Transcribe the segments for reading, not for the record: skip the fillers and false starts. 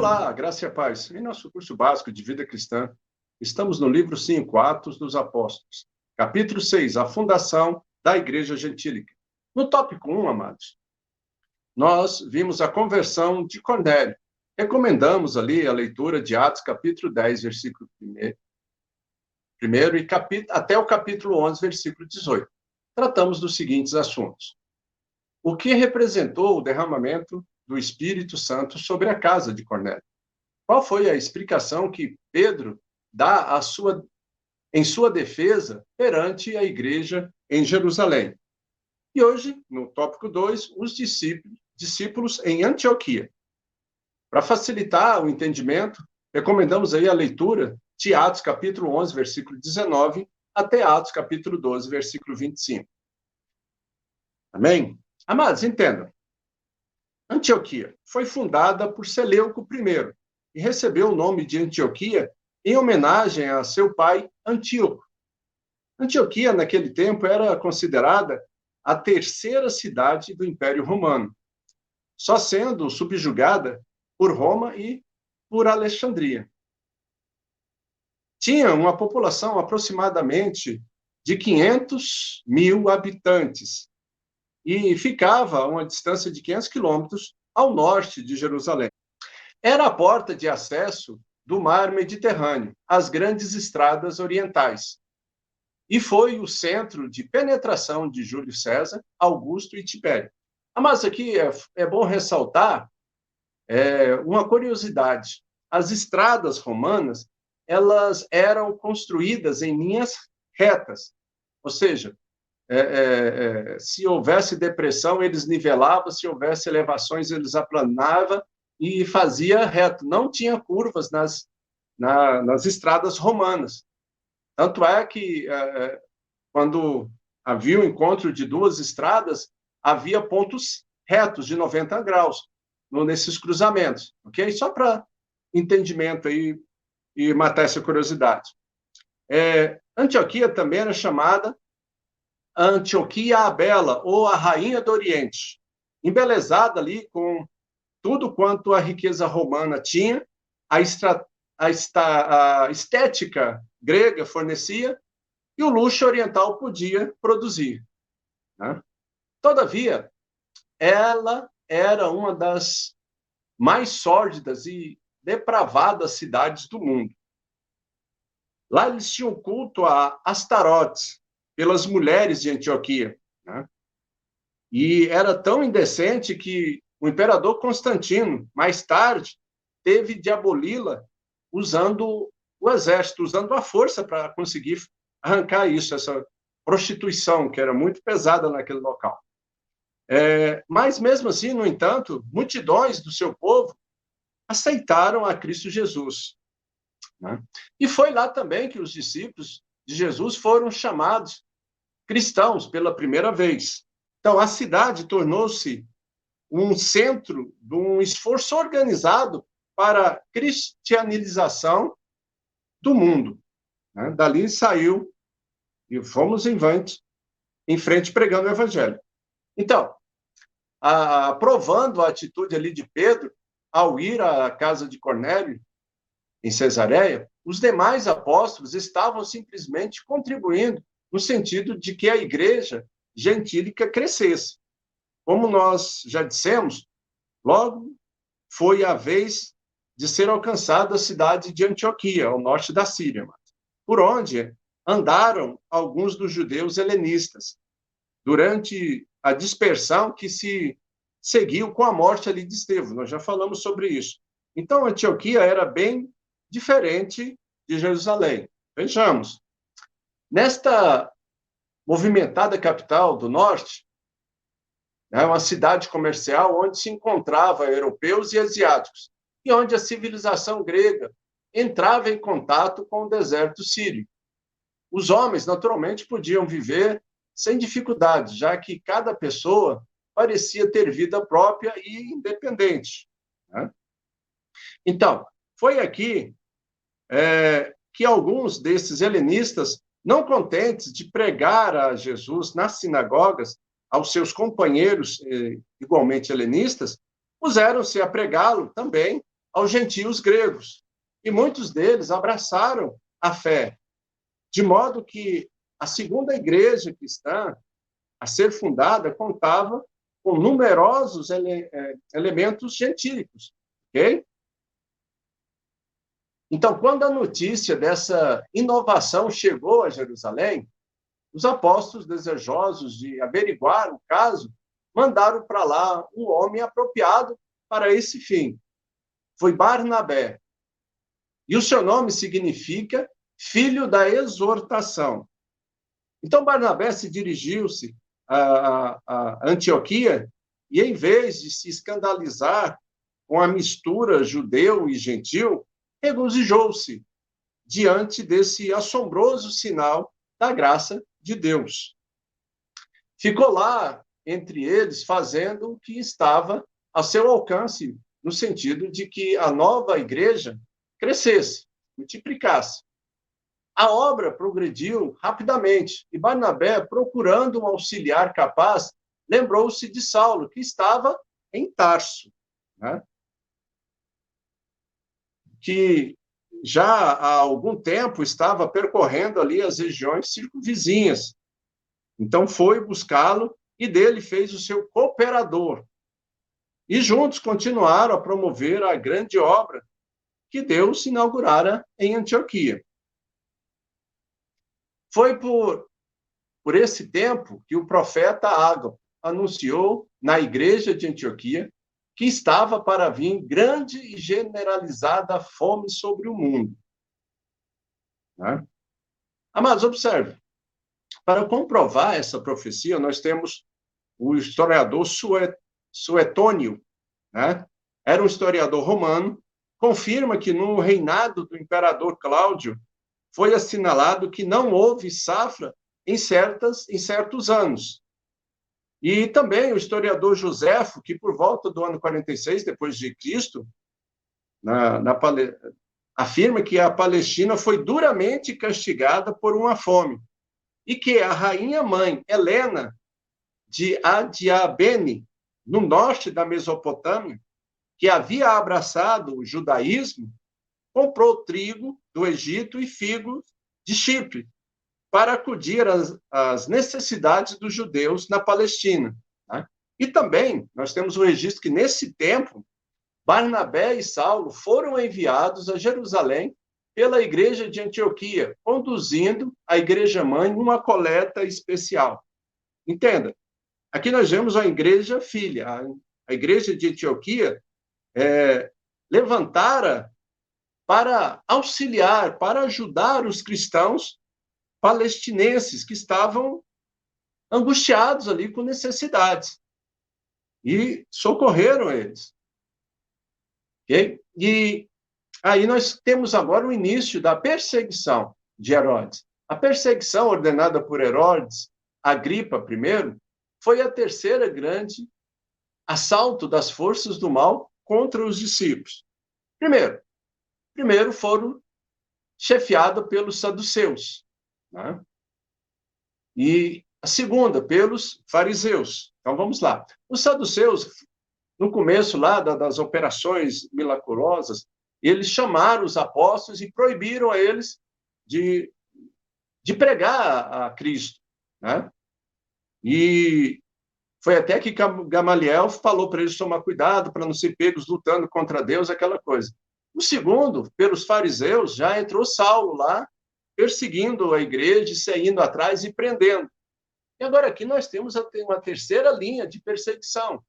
Olá, graça e a paz. Em nosso curso básico de vida cristã, estamos no livro 5, Atos dos Apóstolos, capítulo 6, a fundação da Igreja Gentílica. No tópico 1, amados, nós vimos a conversão de Cornélio. Recomendamos ali a leitura de Atos, capítulo 10, versículo 1 e até o capítulo 11, versículo 18. Tratamos dos seguintes assuntos. O que representou o derramamento do Espírito Santo sobre a casa de Cornélio? Qual foi a explicação que Pedro dá em sua defesa perante a igreja em Jerusalém? E hoje, no tópico 2, os discípulos em Antioquia. Para facilitar o entendimento, recomendamos aí a leitura de Atos, capítulo 11, versículo 19, até Atos, capítulo 12, versículo 25. Amém? Amados, entendam. Antioquia foi fundada por Seleuco I e recebeu o nome de Antioquia em homenagem a seu pai Antíoco. Antioquia, naquele tempo, era considerada a terceira cidade do Império Romano, só sendo subjugada por Roma e por Alexandria. Tinha uma população aproximadamente de 500 mil habitantes e ficava a uma distância de 500 quilômetros ao norte de Jerusalém. Era a porta de acesso do mar Mediterrâneo, às grandes estradas orientais, e foi o centro de penetração de Júlio César, Augusto e Tibério. Mas aqui é bom ressaltar uma curiosidade. As estradas romanas, elas eram construídas em linhas retas, ou seja, se houvesse depressão, eles nivelavam, se houvesse elevações, eles aplanavam e fazia reto. Não tinha curvas nas estradas romanas. Tanto é que, quando havia o encontro de duas estradas, havia pontos retos de 90 graus nesses cruzamentos, ok? Só para entendimento aí e matar essa curiosidade. Antioquia também era chamada Antioquia a Bela, ou a Rainha do Oriente, embelezada ali com tudo quanto a riqueza romana tinha, a estética grega fornecia e o luxo oriental podia produzir. Né? Todavia, ela era uma das mais sórdidas e depravadas cidades do mundo. Lá eles tinham culto a Astarote, pelas mulheres de Antioquia. Né? E era tão indecente que o imperador Constantino, mais tarde, teve de aboli-la usando o exército, usando a força para conseguir arrancar isso, essa prostituição, que era muito pesada naquele local. Mas, mesmo assim, no entanto, multidões do seu povo aceitaram a Cristo Jesus. Né? E foi lá também que os discípulos de Jesus foram chamados cristãos pela primeira vez. Então, a cidade tornou-se um centro de um esforço organizado para a cristianização do mundo. Né? Dali saiu e fomos em frente pregando o evangelho. Então, aprovando a atitude ali de Pedro, ao ir à casa de Cornélio, em Cesareia, os demais apóstolos estavam simplesmente contribuindo no sentido de que a igreja gentílica crescesse. Como nós já dissemos, logo foi a vez de ser alcançada a cidade de Antioquia, ao norte da Síria, por onde andaram alguns dos judeus helenistas, durante a dispersão que se seguiu com a morte ali de Estevão. Nós já falamos sobre isso. Então, Antioquia era bem diferente de Jerusalém. Vejamos. Nesta movimentada capital do norte, é uma cidade comercial onde se encontravam europeus e asiáticos, e onde a civilização grega entrava em contato com o deserto sírio. Os homens, naturalmente, podiam viver sem dificuldade, já que cada pessoa parecia ter vida própria e independente. Né? Então, foi aqui que alguns desses helenistas, não contentes de pregar a Jesus nas sinagogas, aos seus companheiros igualmente helenistas, puseram-se a pregá-lo também aos gentios gregos. E muitos deles abraçaram a fé, de modo que a segunda igreja cristã a ser fundada contava com numerosos elementos gentílicos, ok? Então, quando a notícia dessa inovação chegou a Jerusalém, os apóstolos, desejosos de averiguar o caso, mandaram para lá um homem apropriado para esse fim. Foi Barnabé. E o seu nome significa filho da exortação. Então, Barnabé se dirigiu-se a Antioquia e, em vez de se escandalizar com a mistura judeu e gentil, regozijou-se diante desse assombroso sinal da graça de Deus. Ficou lá entre eles fazendo o que estava a seu alcance, no sentido de que a nova igreja crescesse, multiplicasse. A obra progrediu rapidamente e Barnabé, procurando um auxiliar capaz, lembrou-se de Saulo, que estava em Tarso, né? Que já há algum tempo estava percorrendo ali as regiões circunvizinhas. Então foi buscá-lo e dele fez o seu cooperador. E juntos continuaram a promover a grande obra que Deus inaugurara em Antioquia. Foi por esse tempo que o profeta Ágabo anunciou na igreja de Antioquia que estava para vir grande e generalizada fome sobre o mundo. Né? Amados, observe, para comprovar essa profecia, nós temos o historiador Suetônio, né? Era um historiador romano, confirma que no reinado do imperador Cláudio foi assinalado que não houve safra em certos anos. E também o historiador Joséfo, que por volta do ano 46 depois de Cristo, afirma que a Palestina foi duramente castigada por uma fome e que a rainha mãe Helena de Adiabene, no norte da Mesopotâmia, que havia abraçado o judaísmo, comprou trigo do Egito e figo de Chipre para acudir às necessidades dos judeus na Palestina. Né? E também nós temos o registro que, nesse tempo, Barnabé e Saulo foram enviados a Jerusalém pela igreja de Antioquia, conduzindo a igreja-mãe uma coleta especial. Entenda, aqui nós vemos a igreja filha, a igreja de Antioquia levantara para auxiliar, para ajudar os cristãos palestinenses que estavam angustiados ali com necessidades. E socorreram eles. Okay? E aí nós temos agora o início da perseguição de Herodes. A perseguição ordenada por Herodes, Agripa I, foi a terceira grande assalto das forças do mal contra os discípulos. Primeiro foram chefiados pelos saduceus, né? E a segunda, pelos fariseus. Então, vamos lá. Os saduceus, no começo lá das operações milagrosas, eles chamaram os apóstolos e proibiram a eles de pregar a Cristo, né? E foi até que Gamaliel falou para eles tomar cuidado para não ser pegos lutando contra Deus, aquela coisa. O segundo, pelos fariseus, já entrou Saulo lá, perseguindo a igreja, saindo atrás e prendendo. E agora aqui nós temos uma terceira linha de perseguição,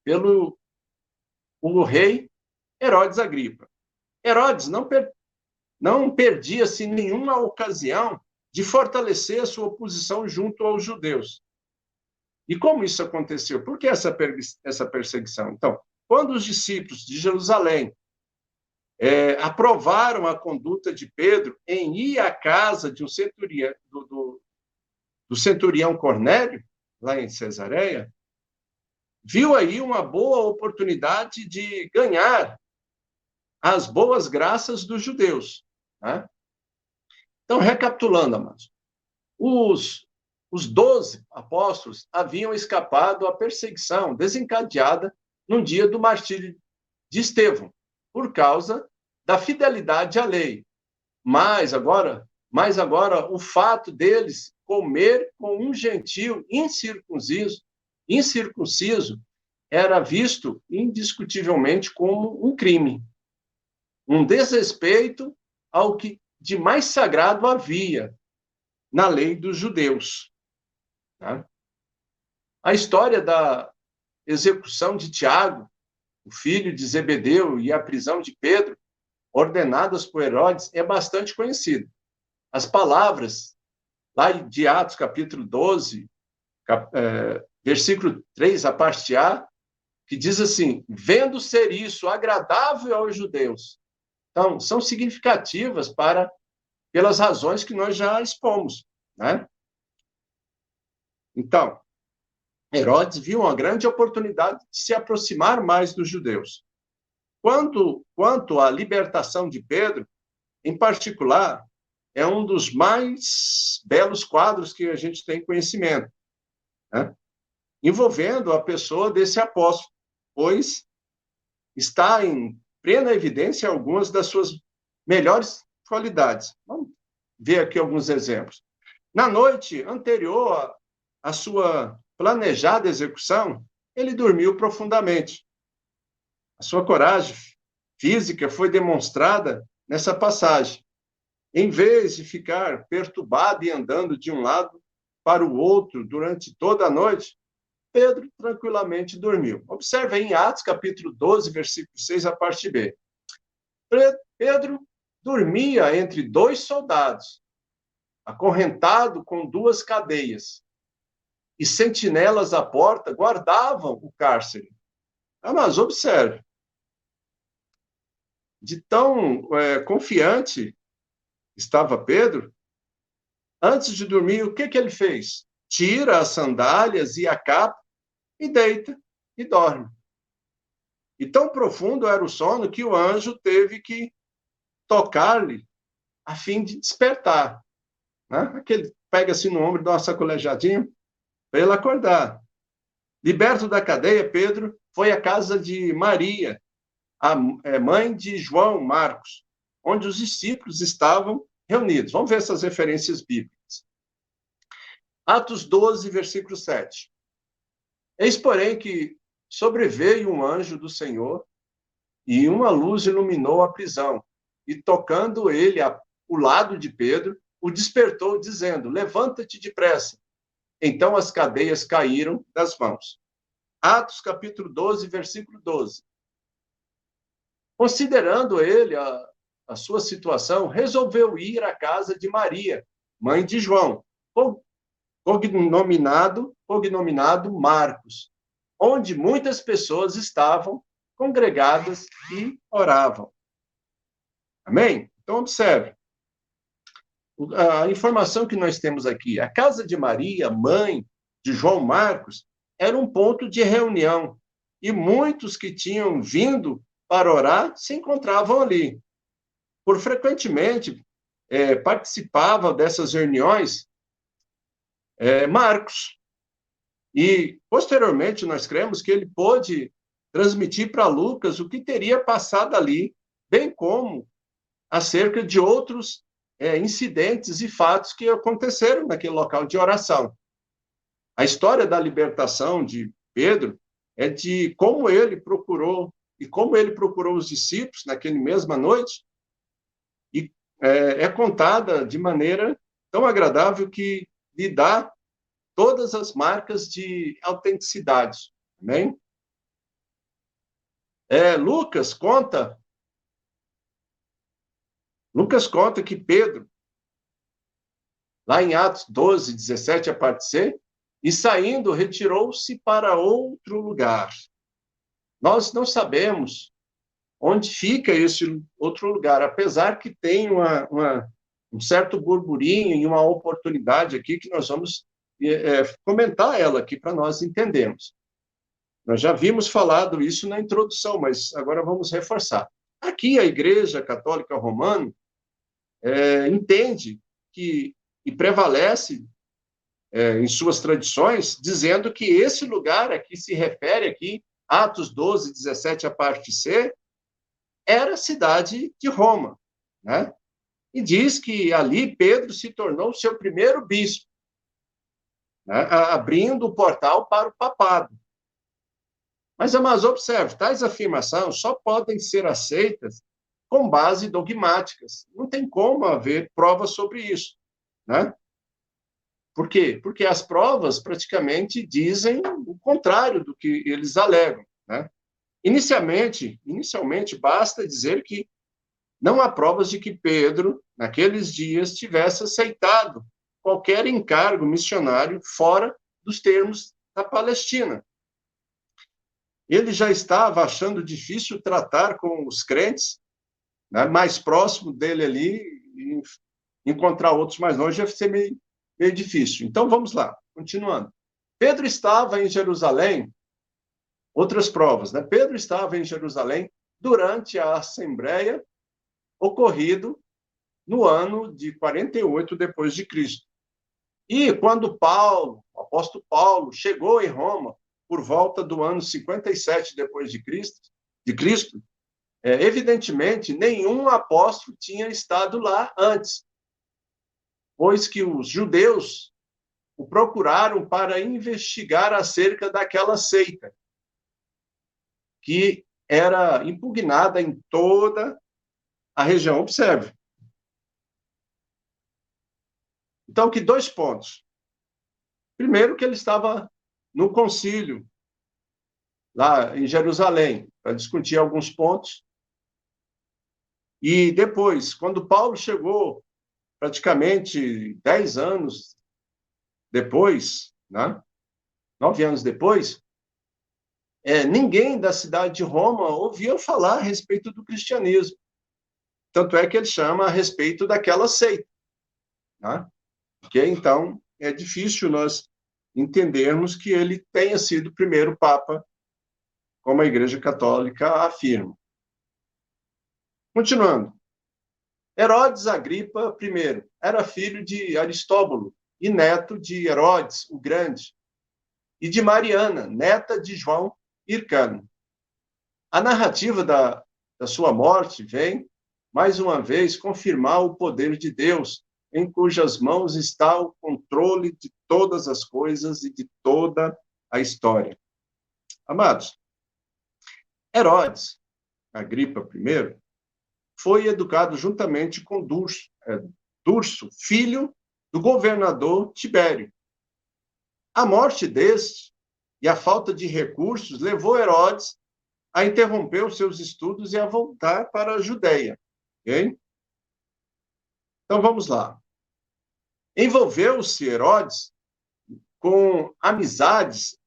pelo o rei Herodes Agripa. Herodes não perdia-se nenhuma ocasião de fortalecer a sua posição junto aos judeus. E como isso aconteceu? Por que essa perseguição? Então, quando os discípulos de Jerusalém aprovaram a conduta de Pedro em ir à casa de um centurião, do centurião Cornélio, lá em Cesareia, viu aí uma boa oportunidade de ganhar as boas graças dos judeus. Né? Então, recapitulando, amados, os 12 apóstolos haviam escapado à perseguição desencadeada no dia do martírio de Estevão, por causa da fidelidade à lei. Mas agora o fato deles comer com um gentio incircunciso era visto indiscutivelmente como um crime, um desrespeito ao que de mais sagrado havia na lei dos judeus. Tá? A história da execução de Tiago, o filho de Zebedeu, e a prisão de Pedro, ordenadas por Herodes, é bastante conhecida. As palavras, lá de Atos, capítulo 12, versículo 3, a parte A, que diz assim: vendo ser isso agradável aos judeus. Então, são significativas pelas razões que nós já expomos, né? Então, Herodes viu uma grande oportunidade de se aproximar mais dos judeus. Quanto à libertação de Pedro, em particular, é um dos mais belos quadros que a gente tem conhecimento, né? Envolvendo a pessoa desse apóstolo, pois está em plena evidência algumas das suas melhores qualidades. Vamos ver aqui alguns exemplos. Na noite anterior à sua planejada execução, ele dormiu profundamente. A sua coragem física foi demonstrada nessa passagem. Em vez de ficar perturbado e andando de um lado para o outro durante toda a noite, Pedro tranquilamente dormiu. Observe aí em Atos, capítulo 12, versículo 6, a parte B. Pedro dormia entre dois soldados, acorrentado com duas cadeias, e sentinelas à porta guardavam o cárcere. Mas observe, de tão confiante estava Pedro, antes de dormir, o que ele fez? Tira as sandálias e a capa e deita e dorme. E tão profundo era o sono que o anjo teve que tocar-lhe a fim de despertar. Né? Aquele pega-se no ombro e dá uma sacolejadinha para ele acordar. Liberto da cadeia, Pedro foi à casa de Maria, a mãe de João Marcos, onde os discípulos estavam reunidos. Vamos ver essas referências bíblicas. Atos 12, versículo 7. Eis, porém, que sobreveio um anjo do Senhor e uma luz iluminou a prisão. E tocando ele o lado de Pedro, o despertou, dizendo: levanta-te depressa. Então as cadeias caíram das mãos. Atos, capítulo 12, versículo 12. Considerando ele a sua situação, resolveu ir à casa de Maria, mãe de João, cognominado Marcos, onde muitas pessoas estavam congregadas e oravam. Amém? Então, observe. A informação que nós temos aqui, a casa de Maria, mãe de João Marcos, era um ponto de reunião, e muitos que tinham vindo para orar se encontravam ali. Por frequentemente, participava dessas reuniões Marcos. E, posteriormente, nós cremos que ele pôde transmitir para Lucas o que teria passado ali, bem como acerca de outros incidentes e fatos que aconteceram naquele local de oração. A história da libertação de Pedro é de como ele procurou os discípulos naquela mesma noite, e é contada de maneira tão agradável que lhe dá todas as marcas de autenticidade. Amém? Lucas conta que Pedro, lá em Atos 12, 17, a parte C, e saindo, retirou-se para outro lugar. Nós não sabemos onde fica esse outro lugar, apesar que tem um certo burburinho e uma oportunidade aqui que nós vamos comentar ela aqui para nós entendermos. Nós já vimos falado isso na introdução, mas agora vamos reforçar. Aqui a Igreja Católica Romana entende que, e prevalece em suas tradições, dizendo que esse lugar aqui se refere aqui, Atos 12, 17, a parte C, era a cidade de Roma, né? E diz que ali Pedro se tornou seu primeiro bispo, né? Abrindo o portal para o papado. Mas observe, tais afirmações só podem ser aceitas com base dogmáticas. Não tem como haver provas sobre isso, né? Por quê? Porque as provas praticamente dizem o contrário do que eles alegam, né? Inicialmente, basta dizer que não há provas de que Pedro, naqueles dias, tivesse aceitado qualquer encargo missionário fora dos termos da Palestina. Ele já estava achando difícil tratar com os crentes, né, mais próximo dele ali, e encontrar outros mais longe ia ser meio difícil. Então, vamos lá, continuando. Pedro estava em Jerusalém, outras provas, né? Pedro estava em Jerusalém durante a Assembleia ocorrido no ano de 48 depois de Cristo. E quando Paulo, o apóstolo Paulo, chegou em Roma por volta do ano 57 depois de Cristo, evidentemente nenhum apóstolo tinha estado lá antes, pois que os judeus o procuraram para investigar acerca daquela seita que era impugnada em toda a região. Observe. Então, que dois pontos. Primeiro, que ele estava no concílio, lá em Jerusalém, para discutir alguns pontos. E depois, quando Paulo chegou, praticamente 10 anos depois, né? 9 anos depois, ninguém da cidade de Roma ouvia falar a respeito do cristianismo. Tanto é que ele chama a respeito daquela seita. Né? Porque, então, é difícil nós entendermos que ele tenha sido o primeiro Papa, como a Igreja Católica afirma. Continuando. Herodes Agripa I era filho de Aristóbulo e neto de Herodes o Grande, e de Mariana, neta de João Hircano. A narrativa da sua morte vem, mais uma vez, confirmar o poder de Deus, em cujas mãos está o controle de todas as coisas e de toda a história. Amados, Herodes Agripa I foi educado juntamente com Durso, filho do governador Tibério. A morte deste e a falta de recursos levou Herodes a interromper os seus estudos e a voltar para a Judéia. Okay? Então, vamos lá. Envolveu-se Herodes com amizades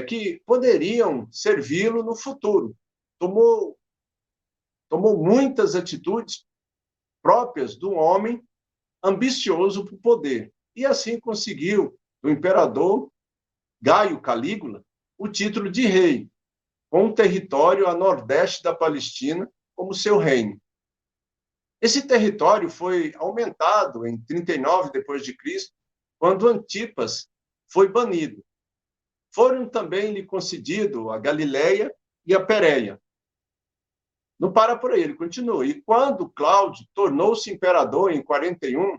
que poderiam servi-lo no futuro. Tomou muitas atitudes próprias de um homem ambicioso por poder. E assim conseguiu, do imperador Gaio Calígula, o título de rei, com um território a nordeste da Palestina como seu reino. Esse território foi aumentado em 39 depois de Cristo, quando Antipas foi banido. Foram também lhe concedidos a Galileia e a Pérea. Não para por aí, ele continua. E quando Cláudio tornou-se imperador em 41,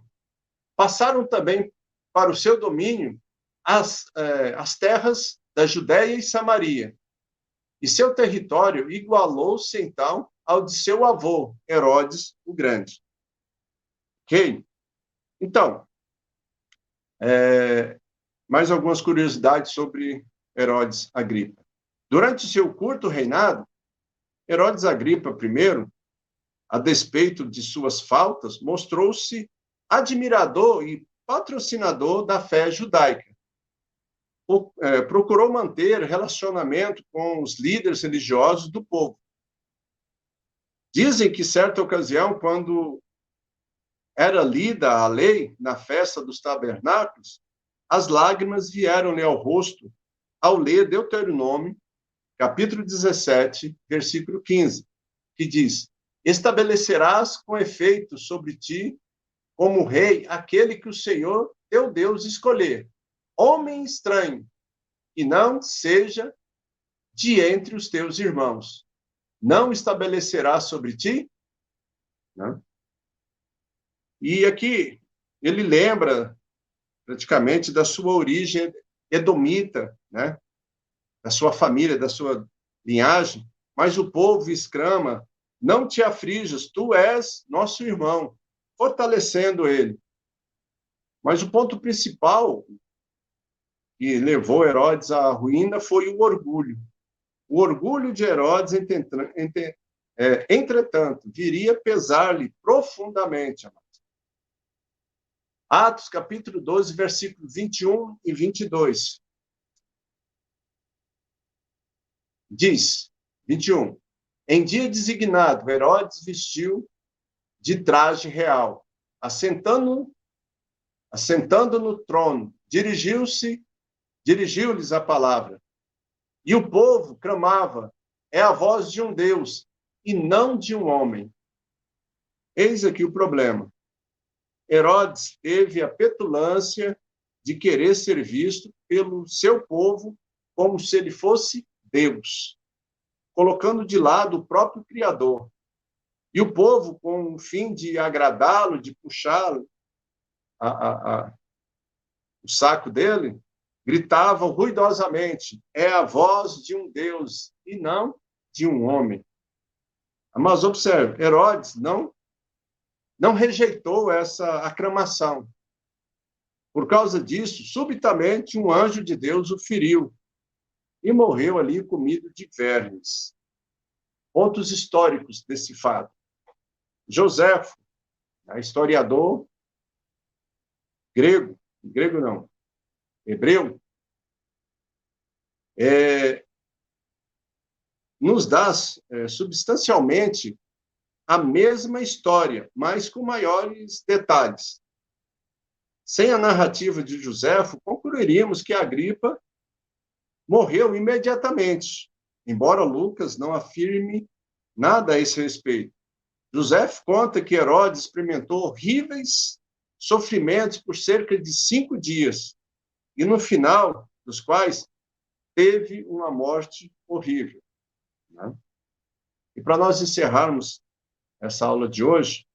passaram também para o seu domínio as terras da Judéia e Samaria. E seu território igualou-se, então, ao de seu avô, Herodes o Grande. Ok? Então, mais algumas curiosidades sobre Herodes Agripa. Durante seu curto reinado, Herodes Agripa I, a despeito de suas faltas, mostrou-se admirador e patrocinador da fé judaica. Procurou manter relacionamento com os líderes religiosos do povo. Dizem que, certa ocasião, quando era lida a lei na festa dos tabernáculos, as lágrimas vieram-lhe ao rosto ao ler Deuteronômio, capítulo 17, versículo 15, que diz: estabelecerás com efeito sobre ti, como rei, aquele que o Senhor, teu Deus, escolher, homem estranho, e não seja de entre os teus irmãos. não estabelecerá sobre ti? Né? E aqui ele lembra praticamente da sua origem edomita, né? Da sua família, da sua linhagem, mas o povo exclama: não te aflijas, tu és nosso irmão, fortalecendo ele. Mas o ponto principal que levou Herodes à ruína foi o orgulho. O orgulho de Herodes, entretanto, viria pesar-lhe profundamente. Atos, capítulo 12, versículos 21 e 22. Diz, 21, em dia designado, Herodes vestiu de traje real, assentando no trono, dirigiu-lhes a palavra. E o povo clamava: é a voz de um Deus e não de um homem. Eis aqui o problema. Herodes teve a petulância de querer ser visto pelo seu povo como se ele fosse Deus, colocando de lado o próprio Criador. E o povo, com o fim de agradá-lo, de puxar o saco dele, gritavam ruidosamente: é a voz de um Deus e não de um homem. Mas observe, Herodes não rejeitou essa aclamação. Por causa disso, subitamente um anjo de Deus o feriu e morreu ali comido de vermes. Pontos históricos desse fato. Joséfo, historiador grego não, hebreu, nos dá substancialmente a mesma história, mas com maiores detalhes. Sem a narrativa de Joséfo, concluiríamos que Agripa morreu imediatamente, embora Lucas não afirme nada a esse respeito. Joséfo conta que Herodes experimentou horríveis sofrimentos por cerca de 5 dias, e no final dos quais teve uma morte horrível. Né? E para nós encerrarmos essa aula de hoje,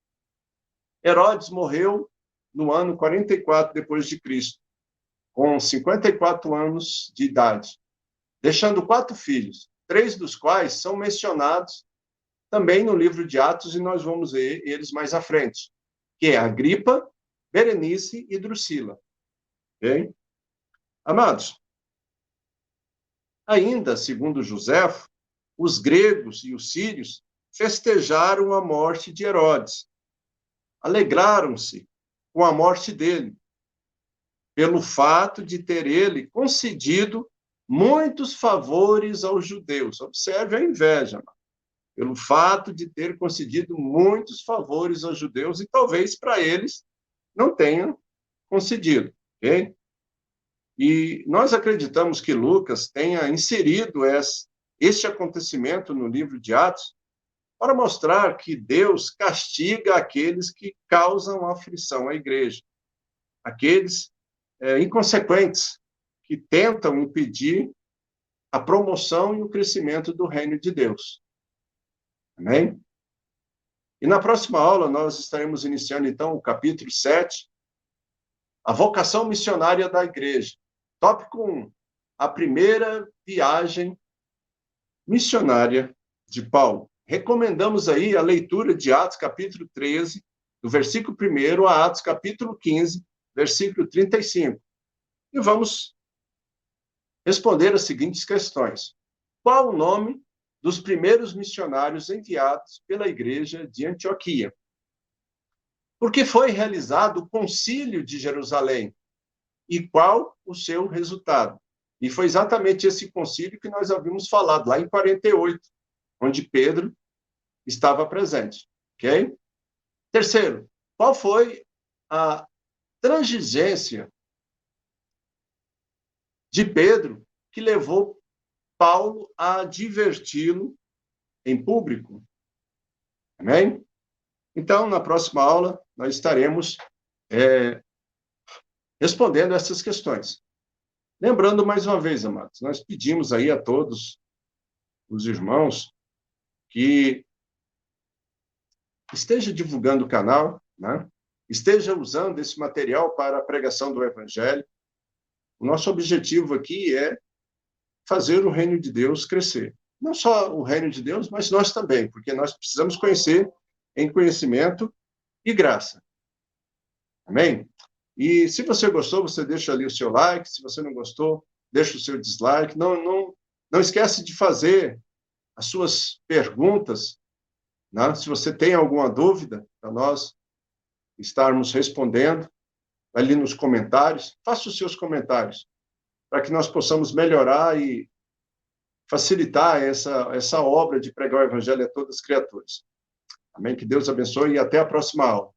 Herodes morreu no ano 44 depois de Cristo, com 54 anos de idade, deixando 4 filhos, 3 dos quais são mencionados também no livro de Atos, e nós vamos ver eles mais à frente, que é Agripa, Berenice e Drusila. Okay? Amados, ainda, segundo Joséfo, os gregos e os sírios festejaram a morte de Herodes. Alegraram-se com a morte dele, pelo fato de ter ele concedido muitos favores aos judeus. Observe a inveja, pelo fato de ter concedido muitos favores aos judeus, e talvez para eles não tenham concedido. Okay? E nós acreditamos que Lucas tenha inserido este acontecimento no livro de Atos para mostrar que Deus castiga aqueles que causam aflição à igreja, aqueles inconsequentes que tentam impedir a promoção e o crescimento do reino de Deus. Amém? E na próxima aula nós estaremos iniciando, então, o capítulo 7, a vocação missionária da igreja. Tópico 1, a primeira viagem missionária de Paulo. Recomendamos aí a leitura de Atos capítulo 13, do versículo 1 a Atos capítulo 15, versículo 35. E vamos responder as seguintes questões. Qual o nome dos primeiros missionários enviados pela igreja de Antioquia? Por que foi realizado o Concílio de Jerusalém? E qual o seu resultado? E foi exatamente esse concílio que nós havíamos falado, lá em 48, onde Pedro estava presente. Ok? Terceiro, qual foi a transigência de Pedro que levou Paulo a adverti-lo em público? Amém? Então, na próxima aula, nós estaremos respondendo essas questões. Lembrando mais uma vez, amados, nós pedimos aí a todos os irmãos que esteja divulgando o canal, né? Esteja usando esse material para a pregação do Evangelho. O nosso objetivo aqui é fazer o reino de Deus crescer. Não só o reino de Deus, mas nós também, porque nós precisamos conhecer em conhecimento e graça. Amém? E se você gostou, você deixa ali o seu like. Se você não gostou, deixa o seu dislike. Não esquece de fazer as suas perguntas, né? Se você tem alguma dúvida, para nós estarmos respondendo ali nos comentários, faça os seus comentários, para que nós possamos melhorar e facilitar essa obra de pregar o Evangelho a todas as criaturas. Amém? Que Deus abençoe e até a próxima aula.